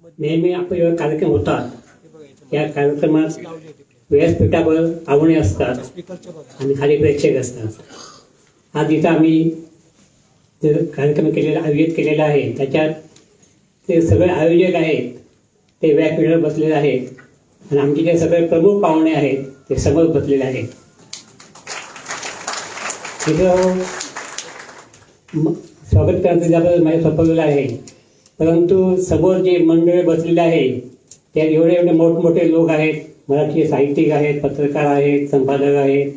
नेहमी आपले कार्यक्रम होतात या कार्यक्रमात व्यासपीठावर पाहुणे असतात आणि खाली प्रेक्षक असतात। आज इथं आम्ही जे कार्यक्रम केलेला आयोजित केलेला आहे त्याच्यात ते सगळे आयोजक आहेत ते व्यासपीठावर बसलेले आहेत आणि आमचे जे सगळे प्रमुख पाहुणे आहेत ते समोर बसलेले आहेत। तिथं स्वागत करण्याचं ज्याबद्दल माझ्या सोपवलेलं आहे, परंतु समोर जे मंडळी बसलेले आहे त्यात एवढे एवढे मोठमोठे लोक आहेत, मराठी साहित्यिक आहेत, पत्रकार आहेत, संपादक आहेत,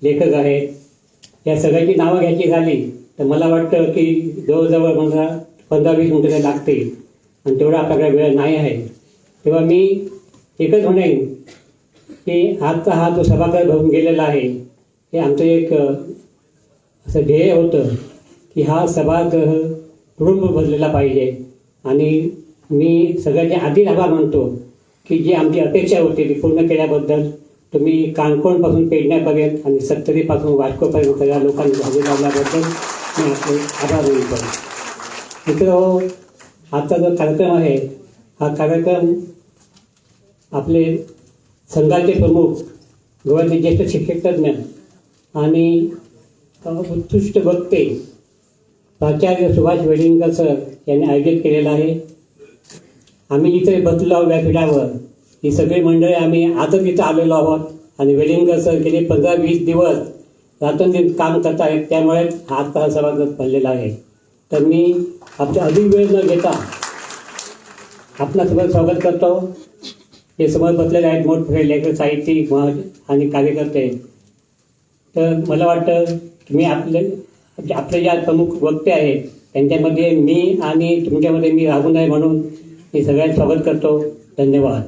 लेखक आहेत। या सगळ्यांची नावं घ्यायची झाली तर मला वाटतं की जवळजवळ मला 15-20 मिनिटं लागतील आणि तेवढा आपल्याकडे वेळ नाही आहे। तेव्हा मी एकच म्हणेन की आजचा हा जो सभागृह भरून गेलेला आहे हे आमचं एक असं ध्येय होतं की हा सभागृह तुडुंब भरलेला पाहिजे। आणि मी सगळ्याच्या आधी आभार मानतो की जी आमची अपेक्षा होती ती पूर्ण केल्याबद्दल तुम्ही काणकोणपासून पेडण्यापर्यंत आणि सत्तरीपासून वास्कोपर्यंत सगळ्या लोकांनी हजर लावल्याबद्दल मी आपले आभार मानतो। मित्रांनो, आजचा जो कार्यक्रम आहे हा कार्यक्रम आपले संघाचे प्रमुख गोव्याचे ज्येष्ठ शिक्षक तज्ज्ञ आणि उत्कृष्ट वक्ते प्राचार्य सुभाष वेलिंगकर सर यांनी आयोजित केलेला आहे। आम्ही जिथे बसलो आहोत व्यासपीठावर ही सगळी मंडळी आम्ही आजच इथं आलेलो आहोत आणि वेलिंगकर सर गेले 15-20 दिवस रात्रंदिवस काम करत आहेत, त्यामुळे हा सभागृह भरलेला आहे। तर मी आपल्या अधिक वेळ न घेता आपणासोबत स्वागत करतो। हे समोर बसलेले आहेत मोठमोठे लेखक, साहित्यिक आणि कार्यकर्ते। तर मला वाटतं तुम्ही आपले ज्या प्रमुख वक्ते आहेत त्यांच्यामध्ये मी आणि तुमच्यामध्ये मी राहू नये म्हणून मी सगळ्यांचं स्वागत करतो। धन्यवाद।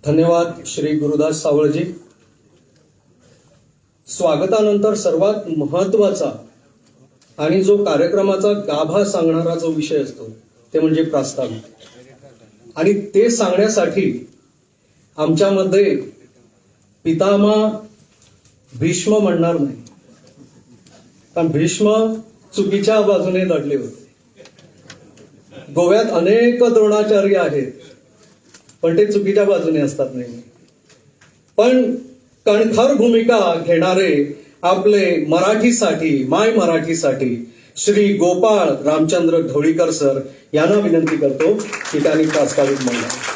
धन्यवाद श्री गुरुदास सावळजी। स्वागतानंतर सर्वात महत्वाचा आणि जो कार्यक्रमाचा गाभा सांगणारा जो विषय असतो ते म्हणजे प्रास्ताविक। आणि ते सांगण्यासाठी आमच्यामध्ये पितामह भीष्म म्हणणार नाही, कारण भीष्म चुकीच्या बाजूने लढले होते। गोव्यात अनेक द्रोणाचार्य आहेत पण ते चुकीच्या बाजूने असतात नेहमी। पण कणखर भूमिका घेणारे आपले मराठीसाठी, माय मराठीसाठी श्री गोपाळ रामचंद्र ढवळीकर सर यांना विनंती करतो की त्यांनी प्रास्ताविक मांडावे।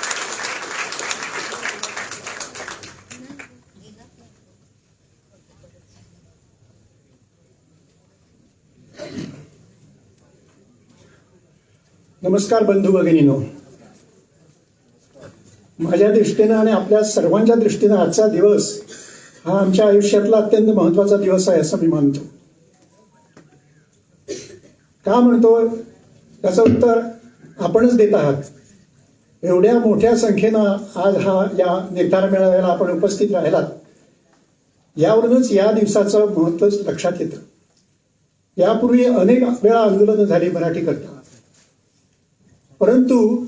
नमस्कार बंधू भगिनींनो, माझ्या दृष्टीनं आणि आपल्या सर्वांच्या दृष्टीनं आजचा दिवस हा आमच्या आयुष्यातला अत्यंत महत्वाचा दिवस आहे असं मी मानतो। का म्हणतो त्याचं उत्तर आपणच देत आहात। एवढ्या मोठ्या संख्येनं आज या निर्धार मेळाव्याला आपण उपस्थित राहिलात यावरूनच या दिवसाचं महत्व लक्षात येतं। यापूर्वी अनेक वेळा आंदोलनं झाली मराठीकरता, परंतु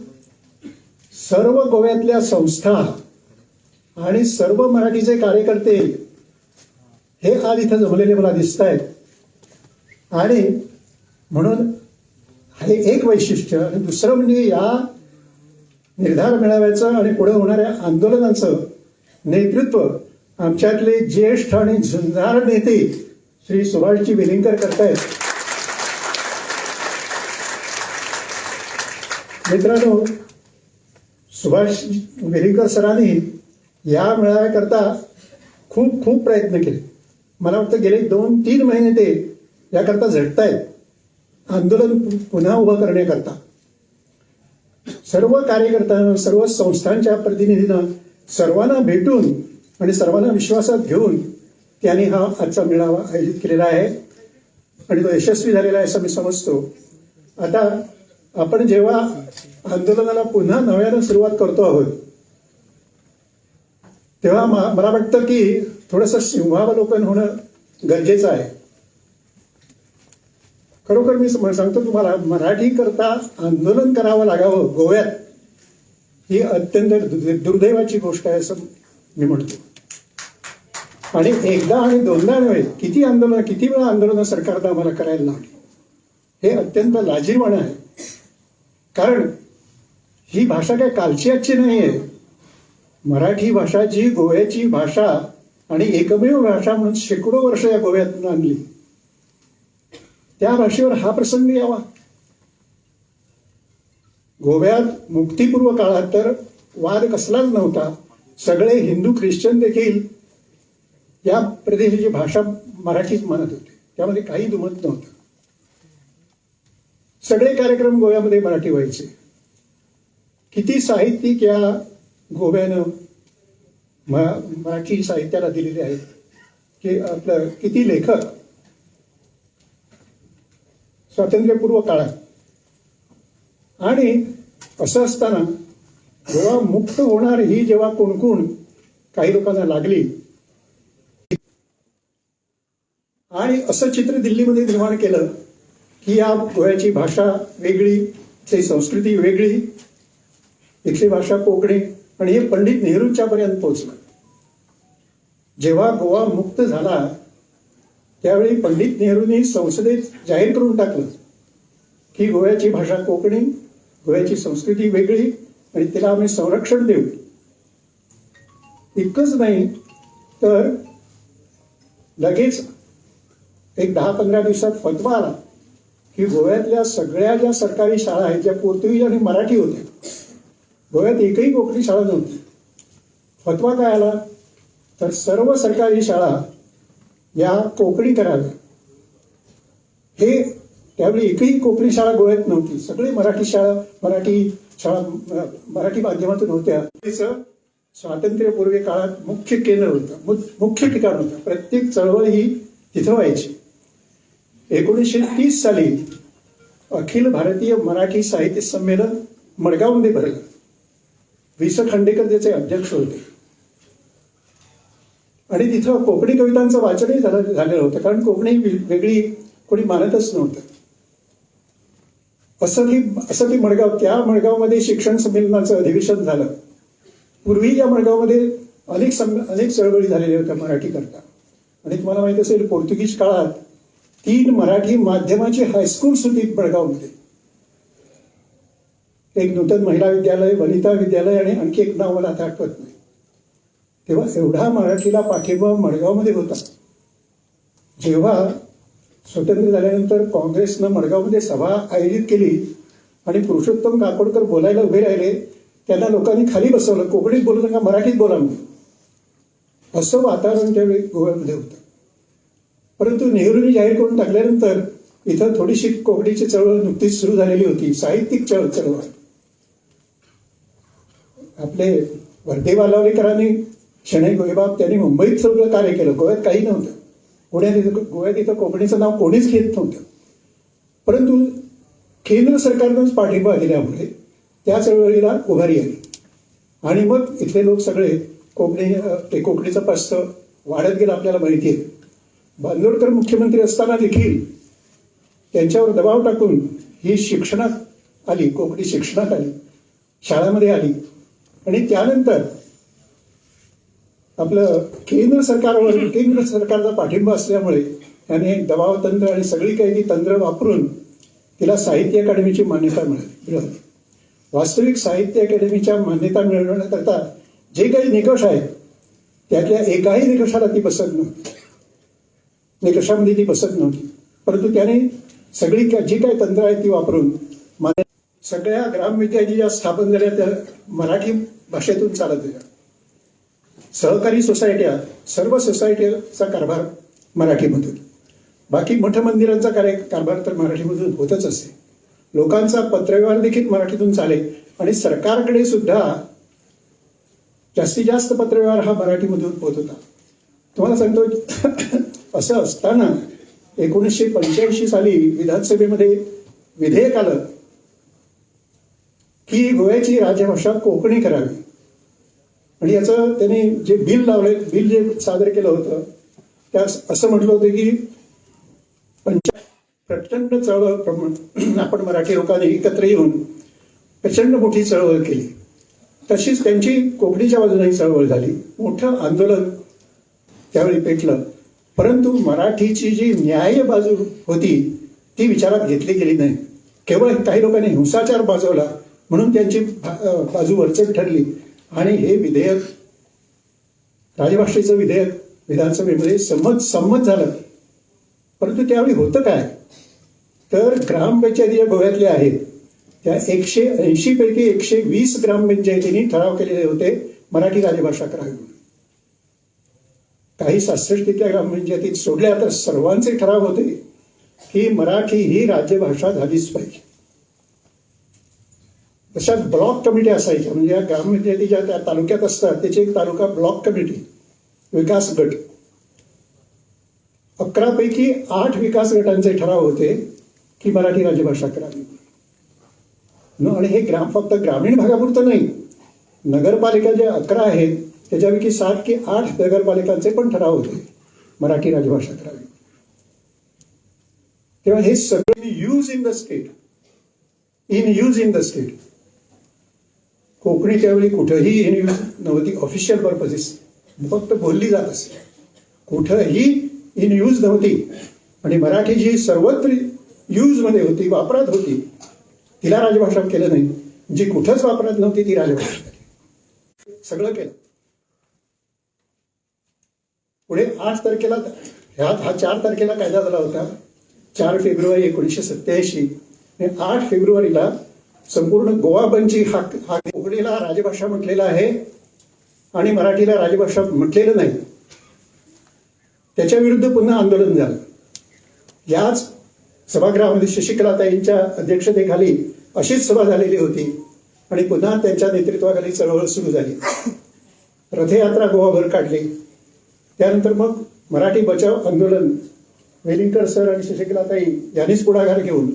सर्व गोव्यातल्या संस्था आणि सर्व मराठीचे कार्यकर्ते हे आज इथं जमलेले मला दिसत आहेत। आणि म्हणून हे एक वैशिष्ट्य। आणि दुसरं म्हणजे या निर्धार मेळाव्याचं आणि पुढे होणाऱ्या आंदोलनाचं नेतृत्व आमच्यातले ज्येष्ठ आणि झुंजार नेते श्री सुभाषजी वेलिंगकर करतायत। मित्रांनो, सुभाष वेलिंगकर सरांनी या मेळाव्याकरता खूप खूप प्रयत्न केले। मला वाटतं गेले 2-3 महिने ते याकरता झटतायत आंदोलन पुन्हा उभं करण्याकरता। सर्व कार्यकर्त्यांना, सर्व संस्थांच्या प्रतिनिधींना सर्वांना भेटून आणि सर्वांना विश्वासात घेऊन त्यांनी हा आजचा मेळावा आयोजित केलेला आहे आणि तो यशस्वी झालेला आहे असं मी समजतो। आता आपण जेव्हा आंदोलनाला पुन्हा नव्यानं सुरुवात करतो आहोत तेव्हा मला वाटतं की थोडंसं सिंहावलोकन होणं गरजेचं आहे। खरोखर मी सांगतो तुम्हाला, मराठी करता आंदोलन करावं लागावं गोव्यात ही अत्यंत दुर्दैवाची गोष्ट आहे असं मी म्हणतो। आणि एकदा आणि दोनदा नव्हे, किती वेळा आंदोलन सरकारनं आम्हाला करायला लावली। हे अत्यंत लाजिरवाणं आहे. कारण ही भाषा काय कालची आजची नाही आहे. मराठी भाषा जी गोव्याची भाषा आणि एकमेव भाषा म्हणून शेकडो वर्ष या गोव्यातून आणली, त्या भाषेवर हा प्रसंग यावा. गोव्यात मुक्तीपूर्व काळात तर वाद कसलाच नव्हता. सगळे हिंदू ख्रिश्चन देखील या प्रदेशाची भाषा मराठीच म्हणत होते, त्यामध्ये काही दुमत नव्हतं. सगळे कार्यक्रम गोव्यामध्ये मराठी व्हायचे. किती साहित्यिक या गोव्यानं मराठी साहित्याला दिलेले आहेत, की आपलं किती लेखक स्वातंत्र्यपूर्व काळात. आणि असं असताना गोवा मुक्त होणार ही जेव्हा कुणकुण काही लोकांना लागली आणि असं चित्र दिल्लीमध्ये निर्माण केलं की या गोव्याची भाषा वेगळी, इथली संस्कृती वेगळी, इथली भाषा कोकणी, आणि हे पंडित नेहरूंच्या पर्यंत पोहोचलं. जेव्हा गोवा मुक्त झाला त्यावेळी पंडित नेहरूंनी संसदेत जाहीर करून टाकलं की गोव्याची भाषा कोकणी, गोव्याची संस्कृती वेगळी आणि तिला आम्ही संरक्षण देऊ. इतकंच नाही तर लगेच एक 10-15 दिवसात फतवा आला की गोव्यातल्या सगळ्या ज्या सरकारी शाळा आहेत ज्या पोर्तुगीज आणि मराठी होत्या, गोव्यात एकही कोकणी शाळा नव्हती. फतवा काय आला तर सर्व सरकारी शाळा या कोकणी कराव्या. हे त्यावेळी एकही कोकणी शाळा गोव्यात नव्हती. सगळे मराठी शाळा मराठी माध्यमातून होत्या. स्वातंत्र्यपूर्वी काळात मुख्य केंद्र होतं, मुख्य ठिकाण होतं. प्रत्येक चळवळ ही तिथं व्हायची. 1930 साली अखिल भारतीय मराठी साहित्य संमेलन मडगावमध्ये भरलं. वि. स. खांडेकर त्याचे अध्यक्ष होते आणि तिथं कोकणी कवितांचं वाचनही झालेलं होतं, कारण कोकणी वेगळी कोणी मानतच नव्हतं. असं ती मडगाव, त्या मडगावमध्ये शिक्षण संमेलनाचं अधिवेशन झालं. पूर्वी या मडगावमध्ये अनेक चळवळी झालेल्या होत्या मराठी करता. आणि तुम्हाला माहित असेल पोर्तुगीज काळात 3 मराठी माध्यमाची हायस्कूल्स होती मडगावमध्ये. एक नूतन महिला विद्यालय, वनिता विद्यालय आणि आणखी एक नाव मला आता आठवत नाही. तेव्हा एवढा मराठीला पाठिंबा मडगावमध्ये होता. जेव्हा स्वातंत्र्य झाल्यानंतर काँग्रेसनं मडगावमध्ये सभा आयोजित केली आणि पुरुषोत्तम काकोडकर बोलायला उभे राहिले, त्यांना लोकांनी खाली बसवलं. कोकणीत बोलू नका, मराठीत बोला म्हणून. असं वातावरण त्यावेळी गोव्यामध्ये होतं. परंतु नेहरूंनी जाहीर करून टाकल्यानंतर इथं थोडीशी कोकणीची चळवळ नुकतीच सुरू झालेली होती, साहित्यिक चळवळ. आपले वर्धे वालावलेकरांनी, शणै गोयबाब त्यांनी मुंबईत सगळं कार्य केलं. गोव्यात काही नव्हतं. गोव्यात इथं कोकणीचं नाव कोणीच घेत नव्हतं. परंतु केंद्र सरकारनंच पाठिंबा दिल्यामुळे त्या चळवळीला उभारी आली आणि मग इथले लोक सगळे कोकणीचं पास्त वाढत गेलं. आपल्याला माहिती आहे, बांदोडकर मुख्यमंत्री असताना देखील त्यांच्यावर दबाव टाकून ही शिक्षणात आली, कोकणी शिक्षणात आली, शाळामध्ये आली. आणि त्यानंतर आपलं केंद्र सरकारचा पाठिंबा असल्यामुळे त्याने दबाव तंत्र आणि सगळी काही तंत्र वापरून तिला साहित्य अकादमीची मान्यता मिळाली. वास्तविक साहित्य अकादमीच्या मान्यता मिळवण्याकरता जे काही निकष आहेत त्यातल्या एकाही निकषाला ती बसत नव्हती, निकषामध्ये ती बसत नव्हती. परंतु त्याने सगळी जी काही तंत्र आहेत ती वापरून सगळ्या ग्रामपंचायती ज्या स्थापन झाल्या त्या मराठी भाषेतून चालत होत्या. सहकारी सोसायट्या, सर्व सोसायटीचा कारभार मराठीमधून. बाकी मठ मंदिरांचा कारभार तर मराठीमधून होतच असे. लोकांचा पत्रव्यवहार देखील मराठीतून चाले आणि सरकारकडे सुद्धा जास्तीत जास्त पत्रव्यवहार हा मराठीमधून होत होता. तुम्हाला सांगतो, असं असताना 1985 साली विधानसभेमध्ये विधेयक आलं की गोव्याची राजभाषा कोकणी करावी. आणि याचं त्यांनी जे बिल जे सादर केलं होतं त्यात असं म्हटलं होतं की प्रचंड चळवळ आपण मराठी लोकांनी एकत्र येऊन प्रचंड मोठी चळवळ केली. तशीच त्यांची कोकणीच्या बाजूनेही चळवळ झाली, मोठं आंदोलन त्यावेळी पेटलं. परंतु मराठीची जी न्याय बाजू होती ती विचारात घेतली गेली नाही. केवळ काही लोकांनी हिंसाचार बाजवला म्हणून त्यांची बाजू वरचढ ठरली आणि हे विधेयक, राजभाषेचं विधेयक विधानसभेमध्ये संमत झालं. परंतु त्यावेळी होतं काय, तर ग्रामपंचायती ज्या गोव्यातल्या आहेत त्या 180 पैकी 120 ग्रामपंचायतींनी ठराव केलेले होते मराठी राजभाषा करावी. काही 66 ग्रामपंचायतीत सोडल्या तर सर्वांचे ठराव होते की मराठी ही राज्यभाषा झालीच पाहिजे. तशात ब्लॉक कमिटी असायच्या, म्हणजे या ग्रामपंचायतीच्या त्या तालुक्यात असतात त्याची एक तालुका ब्लॉक कमिटी, विकास गट. 11 पैकी 8 विकास गटांचे ठराव होते की मराठी राजभाषा करावी. आणि हे फक्त ग्रामीण भागापुरतं नाही, नगरपालिका ज्या 11 आहेत त्याच्यापैकी 7 की 8 नगरपालिकांचे पण ठराव होते मराठी राजभाषा करावी. तेव्हा हे सगळं use in the state, Konkani त्यावेळी कुठंही इन यूज नव्हती. ऑफिशियल पर्पजेस फक्त बोलली जात असे, कुठंही इन यूज नव्हती. आणि मराठी जी सर्वत्र यूज मध्ये होती, वापरात होती, तिला राजभाषा केलं नाही. जी कुठंच वापरात नव्हती ती राजभाषा केली. सगळं केलं. पुढे 8 तारखेला हा 4 तारखेला कायदा झाला होता, 4 फेब्रुवारी 1987. आणि 8 फेब्रुवारीला संपूर्ण गोवा बंदची हा कोकणीला राजभाषा म्हटलेला आहे आणि मराठीला राजभाषा म्हटलेलं नाही. त्याच्या विरुद्ध पुन्हा आंदोलन झालं. याच सभागृहामध्ये शशिकलाताईंच्या अध्यक्षतेखाली अशीच सभा झालेली होती आणि पुन्हा त्यांच्या नेतृत्वाखाली चळवळ सुरू झाली. रथयात्रा गोवाभर काढली. त्यानंतर मग मराठी बचाव आंदोलन वेलिंगकर सर आणि शशिकलाताई यांनीच पुढाकार घेऊन,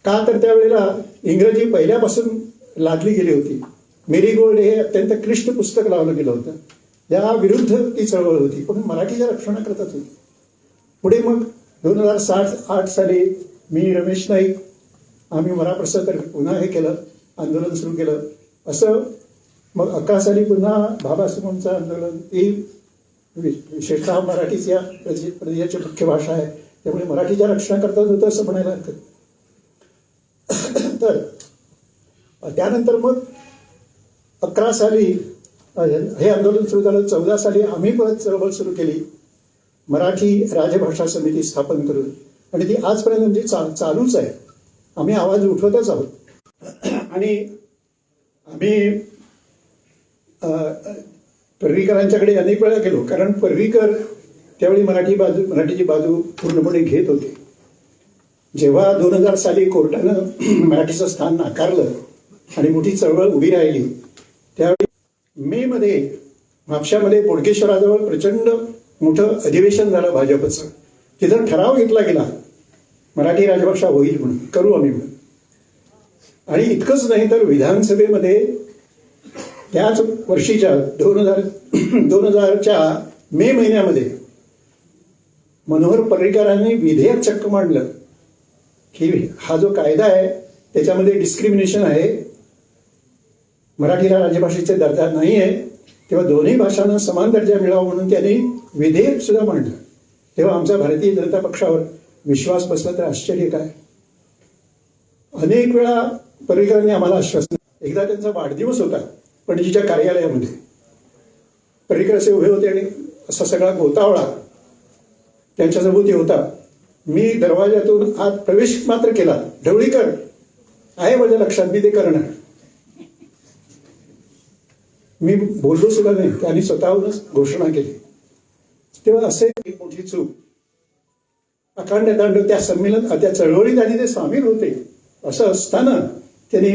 का तर त्यावेळेला इंग्रजी पहिल्यापासून लादली गेली होती. मेरी गोल्ड हे अत्यंत क्लिष्ट पुस्तक लावलं गेलं होतं. या विरुद्ध ती चळवळ होती, पण मराठीच्या रक्षणाकरताच होती. पुढे मग 2007-8 साली मी, रमेश नाईक, आम्ही मराप्रसाद पुन्हा हे केलं, आंदोलन सुरू केलं. असं मग 11 साली पुन्हा भाभा सुमनचं आंदोलन. ही विशेषतः मराठीच या प्रदेशाची मुख्य भाषा आहे, त्यामुळे मराठीच्या रक्षणाकरताच होतं असं म्हणायला हरकत. तर त्यानंतर मग 11 साली हे आंदोलन सुरू झालं. 14 साली आम्ही परत चळवळ सुरू केली, मराठी राजभाषा समिती स्थापन करून, आणि ती आजपर्यंत म्हणजे चालूच आहे. आम्ही आवाज उठवतच आहोत. आणि आम्ही पर्रीकरांच्याकडे अनेक वेळा गेलो, कारण पर्रीकर त्यावेळी मराठीची बाजू पूर्णपणे घेत होते. जेव्हा 2000 साली कोर्टानं मराठीचं स्थान नाकारलं आणि मोठी चळवळ उभी राहिली, त्यावेळी मे मध्ये म्हापशामध्ये बोडकेश्वराजवळ प्रचंड मोठं अधिवेशन झालं भाजपचं. तिथं ठराव घेतला गेला मराठी राजभाषा होईल म्हणून, करू आम्ही म्हणून. आणि इतकंच नाही तर विधानसभेमध्ये त्याच वर्षीच्या 2000च्या मे महिन्यामध्ये मनोहर पर्रीकरांनी विधेयक चक्क मांडलं की हा जो कायदा आहे त्याच्यामध्ये डिस्क्रिमिनेशन आहे, मराठीला राजभाषेचा दर्जा नाही आहे, तेव्हा दोन्ही भाषांना समान दर्जा मिळावा म्हणून त्यांनी विधेयक सुद्धा मांडलं. तेव्हा आमचा भारतीय जनता पक्षावर विश्वास बसला तर आश्चर्य काय. अनेक वेळा पर्रीकरांनी आम्हाला आश्वासन. एकदा त्यांचा वाढदिवस होता पणजीच्या कार्यालयामध्ये. पर्रीकर असे उभे होते आणि असा सगळा गोतावळा त्यांच्या सभोवती होता. मी दरवाजातून आत प्रवेश मात्र केला. ढवळीकर आहे माझ्या लक्षात, मी ते करणार. मी बोललो सुद्धा नाही, त्यांनी स्वतःहूनच घोषणा केली. तेव्हा असे एक मोठी चूक. अखंड तांडव त्या त्या चळवळीत आणि ते सामील होते. असं असताना त्यांनी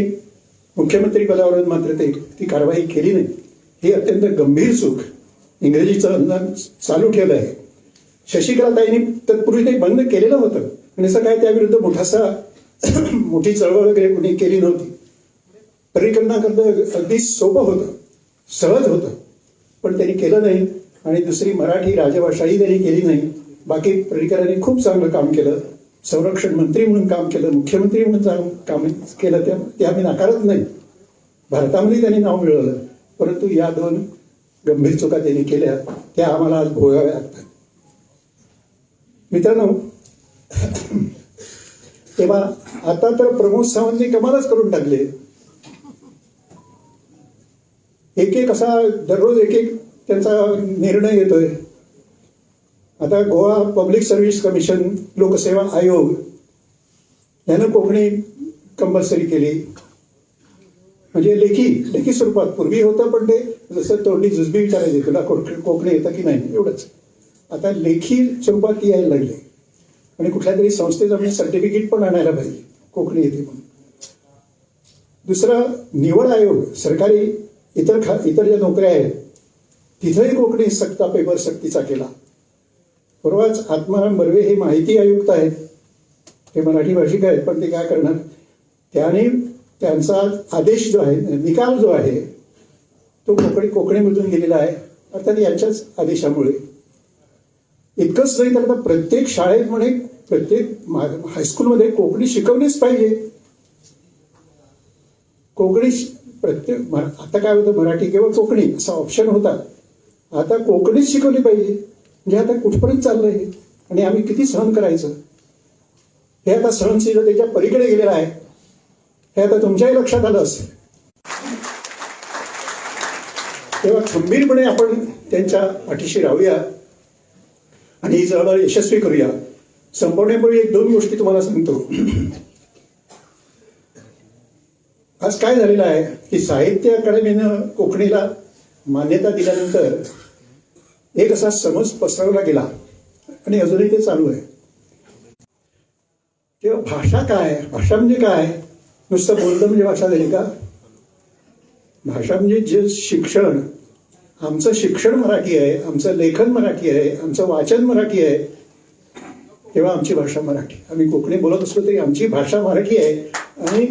मुख्यमंत्री पदावरून मात्र ती कारवाई केली नाही. ही अत्यंत गंभीर चूक. इंग्रजीचं अनुदान चालू ठेवलं आहे. शशिकलाताईंनी तत्पूर्वी ते बंद केलेलं होतं आणि असं काय त्याविरुद्ध मोठी चळवळ वगैरे कुणी केली नव्हती. पर्रीकरांना अगदी सोपं होतं, सहज होतं, पण त्यांनी केलं नाही. आणि दुसरी मराठी राजभाषाही त्यांनी केली नाही. बाकी पर्रीकरांनी खूप चांगलं काम केलं. संरक्षण मंत्री म्हणून काम केलं, मुख्यमंत्री म्हणून काम केलं, ते आम्ही नाकारत नाही. भारतामध्ये त्यांनी नाव मिळवलं, परंतु या 2 गंभीर चुका त्यांनी केल्या, त्या आम्हाला आज भोगाव्या लागतात. मित्रांनो, तेव्हा आता तर प्रमोद सावंतने कमालच करून टाकले. एक एक असा दररोज एक एक त्यांचा निर्णय येतोय. आता गोवा पब्लिक सर्व्हिस कमिशन, लोकसेवा आयोग यानं कोकणी कंपल्सरी केली. म्हणजे लेखी स्वरूपात पूर्वी होतं, पण ते जसं तोंडी जुजबी विचारायचे तुला कोकणी येतं की नाही एवढंच. आता लेखी स्वरूपात यायला लागले आणि कुठल्या तरी संस्थेचं म्हणजे सर्टिफिकेट पण आणायला पाहिजे कोकणी येते म्हणून. दुसरा, निवड आयोग, सरकारी इतर ज्या नोकऱ्या आहेत तिथंही कोकणी सक्ता पेपर सक्तीचा केला. परवाच आत्माराम बर्वे हे माहिती आयुक्त आहेत, ते मराठी भाषिक आहेत, पण ते काय करणार, त्याने त्यांचा आदेश जो आहे, निकाल जो आहे तो कोकणीमधून गेलेला आहे, अर्थात यांच्याच आदेशामुळे. इतकंच नाही तर आता प्रत्येक शाळेत म्हणे, प्रत्येक हायस्कूलमध्ये कोकणी शिकवलीच पाहिजे. कोकणी प्रत्येक, आता काय होतं, मराठी किंवा कोकणी असा ऑप्शन होता, आता कोकणीच शिकवली पाहिजे. म्हणजे आता कुठपर्यंत चाललंय हे, आणि आम्ही किती सहन करायचं. हे आता सहनशीलतेच्या पलीकडे गेलेलं आहे, हे आता तुमच्याही लक्षात आलं असेल. तेव्हा खंबीरपणे आपण त्यांच्या पाठीशी राहूया आणि ही चळवळ यशस्वी करूया. संपवण्यापूर्वी एक दोन गोष्टी तुम्हाला सांगतो. आज काय झालेलं आहे की साहित्य अकादमीनं कोकणीला मान्यता दिल्यानंतर एक असा समज पसरवला गेला आणि अजूनही ते चालू आहे. तेव्हा भाषा काय, भाषा म्हणजे काय, नुसतं बोलणं म्हणजे भाषा झाली का? भाषा म्हणजे जे शिक्षण, आमचं शिक्षण मराठी आहे, आमचं लेखन मराठी आहे, आमचं वाचन मराठी आहे, तेव्हा आमची भाषा मराठी. आम्ही कोकणी बोलत असलो तरी आमची भाषा मराठी आहे. आणि